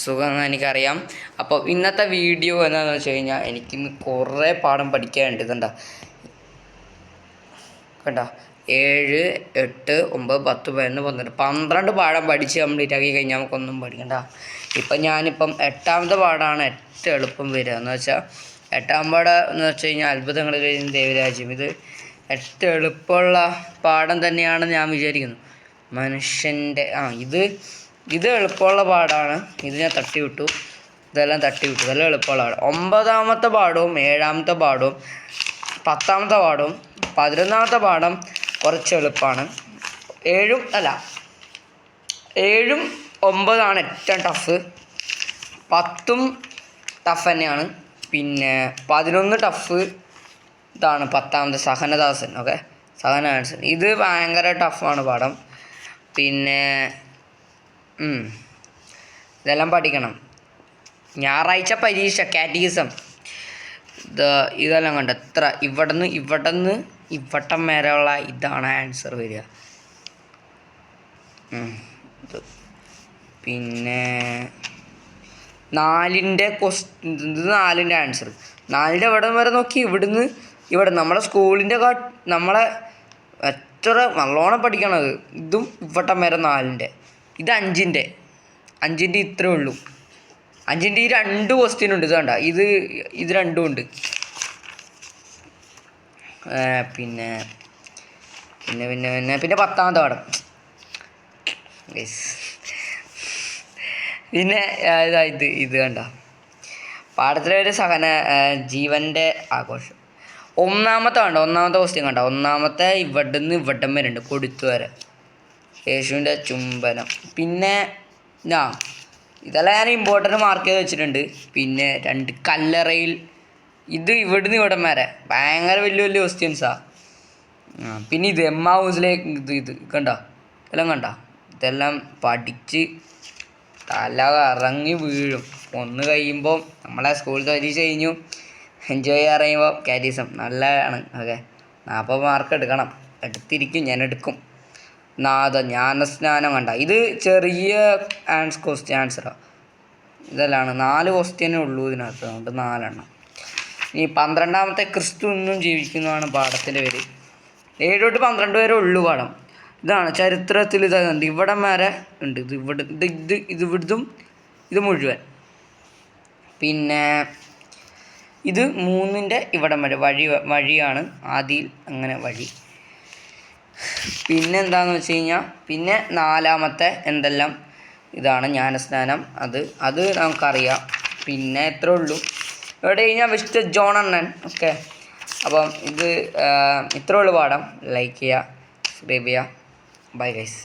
സുഖമെന്ന് എനിക്കറിയാം. അപ്പോൾ ഇന്നത്തെ വീഡിയോ എന്താണെന്ന് വെച്ച് കഴിഞ്ഞാൽ എനിക്കിന്ന് കുറേ പാഠം പഠിക്കാനുണ്ട്. കണ്ട 7, 8, 9, 10, 11, 12 പാഠം പഠിച്ച് കംപ്ലീറ്റ് ആക്കി കഴിഞ്ഞാൽ നമുക്കൊന്നും പഠിക്കണ്ട. ഞാനിപ്പം 8ാമത്തെ പാഠമാണ് ഏറ്റവും എളുപ്പം വരിക എന്ന് വെച്ചാൽ 8ാം പാഠം എന്ന് വെച്ച് കഴിഞ്ഞാൽ അത്ഭുതങ്ങളിൽ ദൈവരാജ്യം. ഇത് ഏറ്റവും എളുപ്പമുള്ള പാഠം തന്നെയാണ് ഞാൻ വിചാരിക്കുന്നു. മനുഷ്യൻ്റെ ഇത് എളുപ്പമുള്ള പാഠമാണ്. ഇത് ഞാൻ തട്ടിവിട്ടു, ഇതെല്ലാം എളുപ്പമുള്ള പാഠം. 9ാമത്തെ പാഠവും 7ാമത്തെ പാഠവും 10ാമത്തെ പാഠവും 11ാമത്തെ പാഠം കുറച്ച് എളുപ്പമാണ്. 7ഉം 9ആണ് ഏറ്റവും ടഫ്. 10ഉം ടഫ് തന്നെയാണ്. പിന്നെ 11 ടഫ്. ഇതാണ് 10ാമത്തെ സഹനദാസൻ. സഹനദാസൻ ഇത് ഭയങ്കര ടഫാണ് പാഠം. പിന്നെ ഇതെല്ലാം പഠിക്കണം. ഞായറാഴ്ച പരീക്ഷ കാറ്റഗിസം ഇതെല്ലാം കണ്ട എത്ര ഇവിടുന്ന് ഇവിടം വരെയുള്ള ഇതാണ് ആൻസർ വരിക. പിന്നെ 4ൻ്റെ ഇത് 4ൻ്റെ ആൻസർ. 4ൻ്റെ ഇവിടം വരെ നോക്കി ഇവിടെ നമ്മളെ സ്കൂളിൻ്റെ നമ്മളെ എത്ര നല്ലോണം പഠിക്കണത്. ഇതും ഇവിടം വരെ 4ൻ്റെ. ഇത് 5ൻ്റെ ഇത്രേ ഉള്ളൂ. 5ൻ്റെ ഈ 2 ക്വസ്റ്റ്യൻ ഉണ്ട്. ഇത് കണ്ട ഇത് 2ഉം ഉണ്ട്. പിന്നെ 10ാമത്തെ പാഠം. പിന്നെ ഇത് കണ്ട പാഠത്തിലെ ഒരു ജീവൻ്റെ ആഘോഷം. 1ാമത്തെ ക്വസ്റ്റ്യൻ കണ്ട. 1ാമത്തെ ഇവിടുന്ന് ഇവിടം വരെ ഉണ്ട്, കൊടുത്തു വരെ യേശുവിൻ്റെ ചുംബനം. പിന്നെ ഇതെല്ലാം ഞാൻ ഇമ്പോർട്ടൻ്റ് മാർക്ക് ചെയ്ത് വെച്ചിട്ടുണ്ട്. പിന്നെ 2 കല്ലറയിൽ ഇത് ഇവിടുന്ന് ഇവിടം വരെ ഭയങ്കര വലിയ ക്വസ്റ്റ്യൻസാണ്. പിന്നെ ഇത് എമ്മാവൂസിലേക്ക് ഇത് കണ്ട ഇതെല്ലാം പഠിച്ച് തല കറങ്ങി വീഴും. ഒന്ന് കഴിയുമ്പോൾ നമ്മളെ സ്കൂൾ പരീക്ഷ കഴിഞ്ഞു, എൻജോയ് ചെയ്യുമ്പോൾ കാറ്റഗിസം നല്ലതാണ്. 40 മാർക്ക് എടുത്തിരിക്കും, ഞാൻ എടുക്കും. ജ്ഞാനസ്നാനം കണ്ട ഇത് ചെറിയ ആൻസറാണ്. ഇതെല്ലാം 4 ക്വസ്റ്റ്യനേ ഉള്ളൂ ഇതിനകത്ത്, അതുകൊണ്ട് 4 ഈ 12ാമത്തെ ക്രിസ്തു ഇന്നും ജീവിക്കുന്നതാണ് പാഠത്തിൻ്റെ പേര്. 7 തൊട്ട് 12 വരെ ഉള്ളു പാഠം. ഇതാണ് ചരിത്രത്തിൽ ഇതുണ്ട്, ഇവിടം വരെ ഉണ്ട്. ഇവിടുത്തും ഇത് മുഴുവൻ. പിന്നെ ഇത് 3ൻ്റെ ഇവിടം വരെ വഴിയാണ്. ആദിയിൽ അങ്ങനെ വഴി. പിന്നെ എന്താണെന്ന് വെച്ച് കഴിഞ്ഞാൽ പിന്നെ 4ാമത്തെ എന്തെല്ലാം ഇതാണ് ജ്ഞാനസ്നാനം. അത് നമുക്കറിയാം. പിന്നെ എത്രേ ഉള്ളൂ. ഇവിടെ കഴിഞ്ഞാൽ വിശുദ്ധ ജോൺ അണ്ണൻ. അപ്പം ഇത് ഇത്രേ ഉള്ളൂ പാഠം. ലൈക്ക് ചെയ്യുക, സബ്സ്ക്രൈബ് ചെയ്യുക. Bye guys.